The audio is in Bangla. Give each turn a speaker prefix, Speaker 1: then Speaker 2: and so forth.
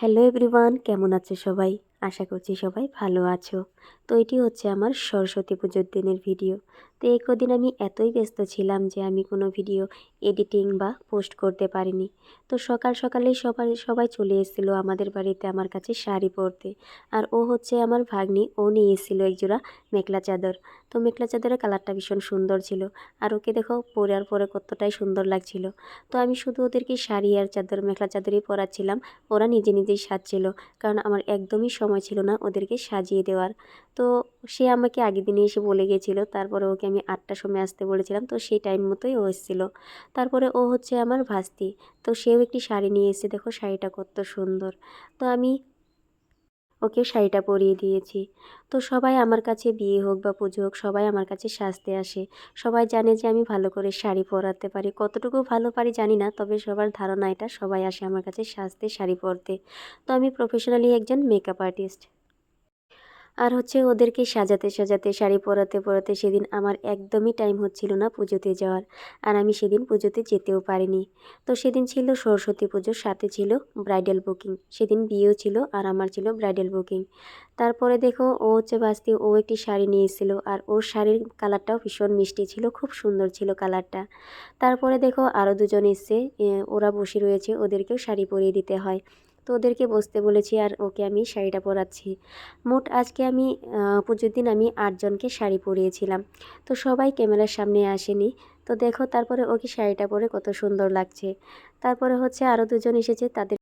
Speaker 1: হ্যালো এভরিওয়ান, কেমন আছো সবাই? আশা করছি সবাই ভালো আছো। তো এটি হচ্ছে আমার সরস্বতী পুজোর দিনের ভিডিও। তো এই কদিন আমি এতই ব্যস্ত ছিলাম যে আমি কোনো ভিডিও এডিটিং বা পোস্ট করতে পারিনি। তো সকাল সকালেই সবাই চলে এসেছিলো আমাদের বাড়িতে আমার কাছে শাড়ি পরতে। আর ও হচ্ছে আমার ভাগ্নি, ও নিয়ে এসেছিলো একজোড়া মেখলা চাদর। তো মেখলা চাদরের কালারটা ভীষণ সুন্দর ছিল। আর ওকে দেখো পরার পরে কতটাই সুন্দর লাগছিল। তো আমি শুধু ওদেরকে শাড়ি আর চাদর, মেখলা চাদরই পরাচ্ছিলাম। ওরা নিজে নিজেই সাজছিল, কারণ আমার একদমই সময় ছিল না ওদেরকে সাজিয়ে দেওয়ার। তো সে আমাকে আগের দিনে এসে বলে গিয়েছিলো, তারপরে ওকে আমি 8টার সময় আসতে বলেছিলাম, তো সেই টাইম মতোই ও এসেছিলো। তারপরে ও হচ্ছে আমার ভাস্তি, তো সেও একটি শাড়ি নিয়ে এসেছে, দেখো শাড়িটা কত সুন্দর। তো আমি ওকে শাড়িটা পরিয়ে দিয়েছি। তো সবাই আমার কাছে, বিয়ে হোক বা পুজো হোক, সবাই আমার কাছে সাজতে আসে। সবাই জানে যে আমি ভালো করে শাড়ি পরাতে পারি, কতটুকু ভালো পারি জানি না, তবে সবার ধারণা এটা, সবাই আসে আমার কাছে সাজতে, শাড়ি পরতে। তো আমি প্রফেশনালি একজন মেকআপ আর্টিস্ট। আর হচ্ছে ওদেরকে সাজাতে সাজাতে, শাড়ি পরাতে পরাতে সেদিন আমার একদমই টাইম হচ্ছিল না পুজোতে যাওয়ার। আর আমি সেদিন পুজোতে যেতেও পারিনি। তো সেদিন ছিল সরস্বতী পুজো, সাথে ছিল ব্রাইডাল বুকিং। সেদিন বিয়েও ছিল আর আমার ছিল ব্রাইডাল বুকিং। তারপরে দেখো ও হচ্ছে বাস্তি, ও একটি শাড়ি নিয়ে এসেছিলো, আর ওর শাড়ির কালারটাও ভীষণ মিষ্টি ছিল, খুব সুন্দর ছিল কালারটা। তারপরে দেখো আরও দুজন এসছে, ওরা বসে রয়েছে, ওদেরকেও শাড়ি পরিয়ে দিতে হয়। তো ওদেরকে বসতে বলেছি আর ওকে আমি শাড়িটা পরাচ্ছি। মোট আজকে আমি পুজোর দিন আমি 8 জনকে শাড়ি পরিয়েছিলাম। তো সবাই ক্যামেরার সামনে আসেনি। তো দেখো তারপরে ওকে শাড়িটা পরে কত সুন্দর লাগছে। তারপরে হচ্ছে আরও দুজন এসেছে, তাদের